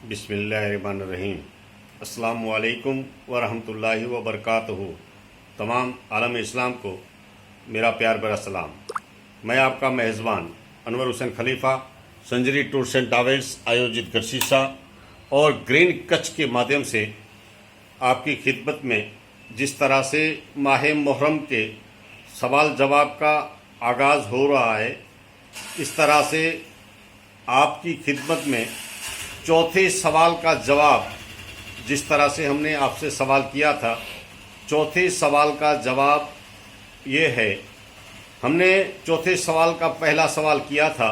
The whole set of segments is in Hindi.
बिस्मिल्लाहिर्रहमानिर्रहीम। अस्सलामु अलैकुम वरहमतुल्लाहि वबरकातुहू। तमाम आलम इस्लाम को मेरा प्यार भरा सलाम। मैं आपका मेज़बान अनवर हुसैन खलीफा संजरी टूर्स एंड ट्रैवल्स आयोजित गरसीसा और ग्रीन कच्छ के माध्यम से आपकी खिदमत में जिस तरह से माह मुहर्रम के सवाल जवाब का आगाज़ हो रहा है, इस तरह से आपकी खिदमत में चौथे सवाल का जवाब, जिस तरह से हमने आपसे सवाल किया था, चौथे सवाल का जवाब ये है। हमने चौथे सवाल का पहला सवाल किया था,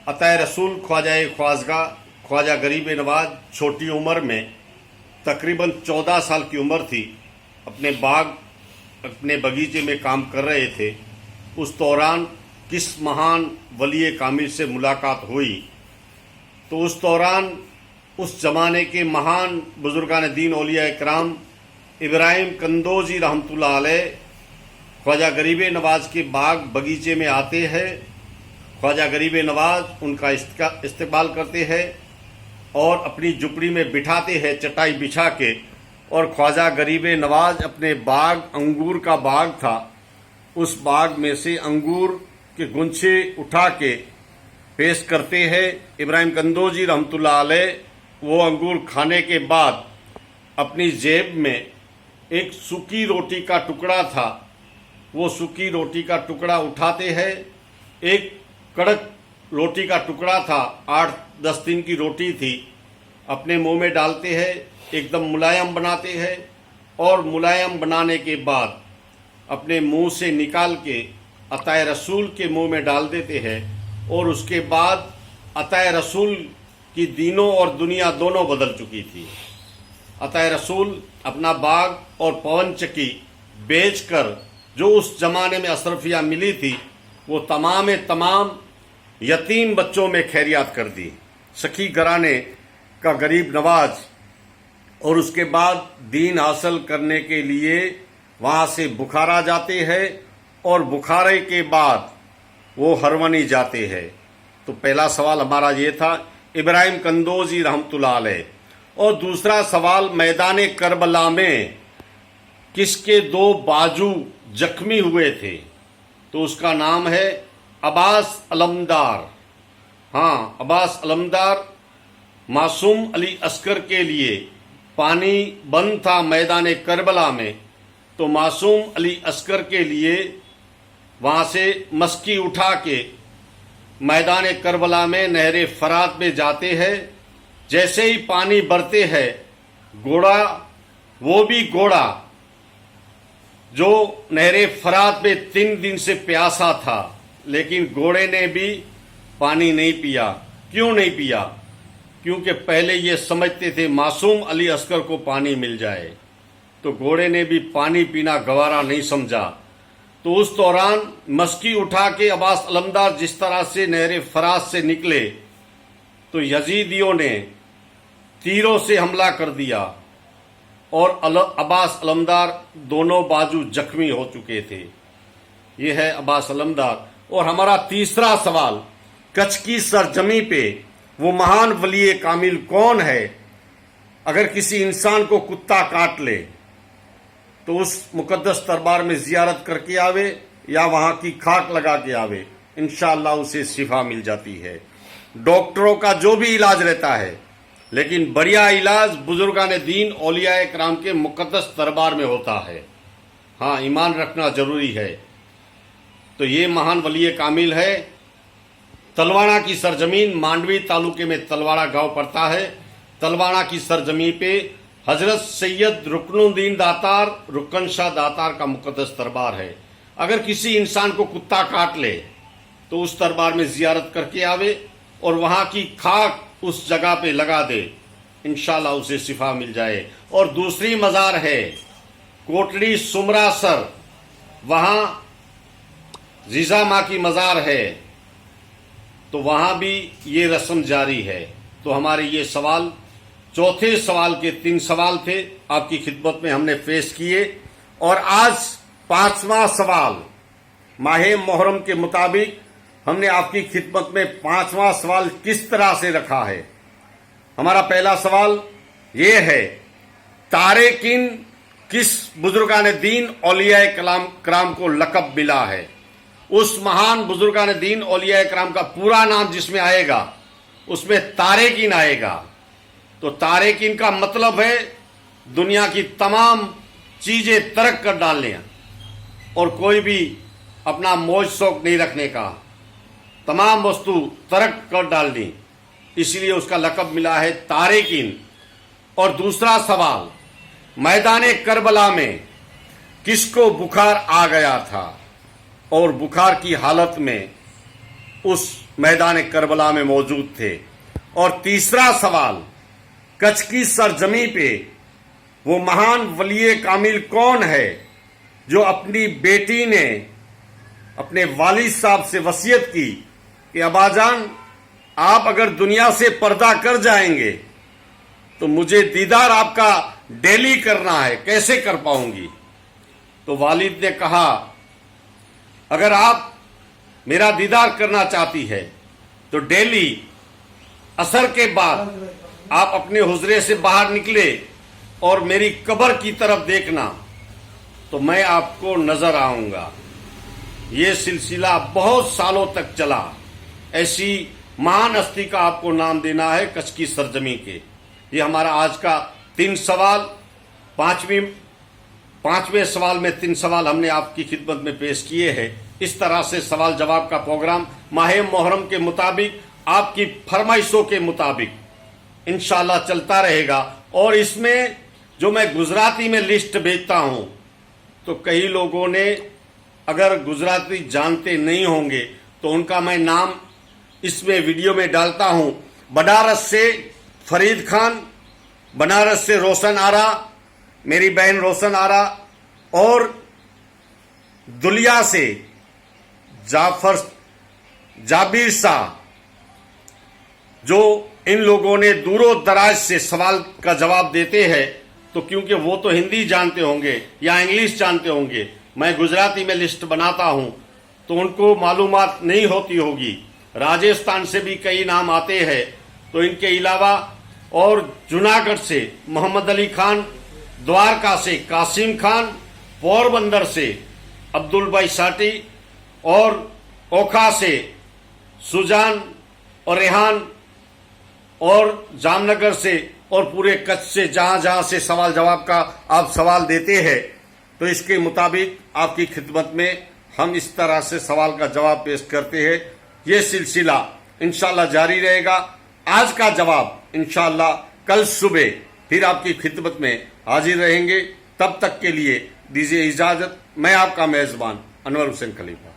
अताए रसूल ख्वाजा ख्वाजगा ख्वाजा गरीब नवाज छोटी उम्र में तकरीबन 14 साल की उम्र थी, अपने बगीचे में काम कर रहे थे। उस दौरान किस महान वली कामिल से मुलाकात हुई? तो उस दौरान उस ज़माने के महान बुजुर्गान दीन औलिया इकराम इब्राहिम कंदोजी रहमतुल्लाह अलैह ख्वाजा गरीब नवाज के बाग बगीचे में आते हैं। ख्वाजा गरीब नवाज उनका इस्तकबाल करते हैं और अपनी झुपड़ी में बिठाते हैं चटाई बिछा के, और ख्वाजा गरीब नवाज अपने बाग, अंगूर का बाग था, उस बाग में से अंगूर के गुंछे उठा के पेश करते हैं। इब्राहिम कंदोजी रहमतुल्लाह अलैह वो अंगूर खाने के बाद अपनी जेब में एक सूखी रोटी का टुकड़ा था, वो सूखी रोटी का टुकड़ा उठाते हैं। एक कड़क रोटी का टुकड़ा था, 8-10 दिन की रोटी थी, अपने मुंह में डालते हैं, एकदम मुलायम बनाते हैं, और मुलायम बनाने के बाद अपने मुंह से निकाल के अताए रसूल के मुंह में डाल देते हैं। और उसके बाद अताए रसूल की दीनों और दुनिया दोनों बदल चुकी थी। अताए रसूल अपना बाग और पवन चक्की बेचकर जो उस जमाने में अशरफिया मिली थी, वो तमाम यतीम बच्चों में खैरियत कर दी। सखी घराने का गरीब नवाज, और उसके बाद दीन हासिल करने के लिए वहाँ से बुखारा जाते हैं, और बुखारे के बाद वो हरवनी जाते हैं। तो पहला सवाल हमारा ये था, इब्राहिम कंदोजी रहमतुल्लाह अलैह। और दूसरा सवाल, मैदान करबला में किसके 2 बाजू जख्मी हुए थे? तो उसका नाम है अब्बास अलमदार। हाँ, अब्बास अलमदार। मासूम अली अस्कर के लिए पानी बंद था मैदान करबला में, तो मासूम अली अस्कर के लिए वहाँ से मस्की उठा के मैदान करबला में नहरे फरात में जाते हैं। जैसे ही पानी भरते हैं, घोड़ा, वो भी घोड़ा जो नहरे फरात में 3 दिन से प्यासा था, लेकिन घोड़े ने भी पानी नहीं पिया। क्यों नहीं पिया? क्योंकि पहले ये समझते थे मासूम अली अस्कर को पानी मिल जाए, तो घोड़े ने भी पानी पीना गवारा नहीं समझा। तो उस दौरान मस्की उठा के अब्बास अलमदार जिस तरह से नहरे फरात से निकले, तो यजीदियों ने तीरों से हमला कर दिया, और अब्बास अलमदार दोनों बाजू जख्मी हो चुके थे। ये है अब्बास अलमदार। और हमारा तीसरा सवाल, कच्छ की सरजमी पे वो महान वली कामिल कौन है? अगर किसी इंसान को कुत्ता काट ले तो उस मुकद्दस दरबार में जियारत करके आवे या वहां की खाक लगा के आवे, इंशाअल्लाह उसे शिफा मिल जाती है। डॉक्टरों का जो भी इलाज रहता है, लेकिन बढ़िया इलाज बुजुर्गान दीन औलिया इकराम के मुकद्दस दरबार में होता है। हाँ, ईमान रखना जरूरी है। तो ये महान वली कामिल है। तलवाड़ा की सरजमीन, मांडवी तालुके में तलवाड़ा गांव पड़ता है। तलवाड़ा की सरजमीन पे हजरत सैयद रुकनुद्दीन दातार, रुकन शाह दातार का मुकद्दस दरबार है। अगर किसी इंसान को कुत्ता काट ले तो उस दरबार में जियारत करके आवे और वहां की खाक उस जगह पे लगा दे, इंशाल्लाह उसे शिफा मिल जाए। और दूसरी मजार है कोटड़ी सुमरासर, वहां जीजा माँ की मजार है, तो वहां भी ये रस्म जारी है। तो हमारे ये सवाल, चौथे सवाल के 3 सवाल थे, आपकी खिदमत में हमने पेश किए। और आज 5वां सवाल, माह मुहर्रम के मुताबिक हमने आपकी खिदमत में 5वां सवाल किस तरह से रखा है। हमारा पहला सवाल ये है, तारेकिन किस बुजुर्गान दीन औलिया कराम को लक़ब मिला है? उस महान बुजुर्गान दीन औलिया कराम का पूरा नाम जिसमें आएगा उसमें तारेकिन आएगा। तो तारेकिन का मतलब है दुनिया की तमाम चीजें तर्क कर डालने और कोई भी अपना मौज शौक नहीं रखने का, तमाम वस्तु तर्क कर डालनी, इसलिए उसका लक़ब मिला है तारेकिन। और दूसरा सवाल, मैदान करबला में किसको बुखार आ गया था और बुखार की हालत में उस मैदान करबला में मौजूद थे? और तीसरा सवाल, कच्छ की सरजमी पे वो महान वली कामिल कौन है जो अपनी बेटी ने अपने वालिद साहब से वसीयत की कि अब्बाजान आप अगर दुनिया से पर्दा कर जाएंगे तो मुझे दीदार आपका डेली करना है, कैसे कर पाऊंगी? तो वालिद ने कहा, अगर आप मेरा दीदार करना चाहती है तो डेली असर के बाद आप अपने हुजरे से बाहर निकले और मेरी कब्र की तरफ देखना तो मैं आपको नजर आऊंगा। ये सिलसिला बहुत सालों तक चला। ऐसी महान हस्ती का आपको नाम देना है कच्छ की सरजमी के। ये हमारा आज का 3 सवाल, पांचवें सवाल में 3 सवाल हमने आपकी खिदमत में पेश किए हैं। इस तरह से सवाल जवाब का प्रोग्राम माह मुहर्रम के मुताबिक, आपकी फरमाइशों के मुताबिक इंशाल्लाह चलता रहेगा। और इसमें जो मैं गुजराती में लिस्ट भेजता हूं तो कई लोगों ने अगर गुजराती जानते नहीं होंगे तो उनका मैं नाम इसमें वीडियो में डालता हूं। बनारस से फरीद खान, बनारस से रोशन आरा, मेरी बहन रोशन आरा, और दुलिया से जाबिर शाह, जो इन लोगों ने दूरों दराज से सवाल का जवाब देते हैं। तो क्योंकि वो तो हिंदी जानते होंगे या इंग्लिश जानते होंगे, मैं गुजराती में लिस्ट बनाता हूं तो उनको मालूमात नहीं होती होगी। राजस्थान से भी कई नाम आते हैं। तो इनके अलावा और जूनागढ़ से मोहम्मद अली खान, द्वारका से कासिम खान, पोरबंदर से अब्दुल भाई साटी, और ओखा से सुजान और रेहान, और जामनगर से, और पूरे कच्छ से जहां जहां से सवाल जवाब का आप सवाल देते हैं तो इसके मुताबिक आपकी खिदमत में हम इस तरह से सवाल का जवाब पेश करते हैं। ये सिलसिला इंशाल्लाह जारी रहेगा। आज का जवाब इंशाल्लाह कल सुबह फिर आपकी खिदमत में हाजिर रहेंगे। तब तक के लिए दीजिए इजाजत। मैं आपका मेजबान अनवर हुसैन खलीफा।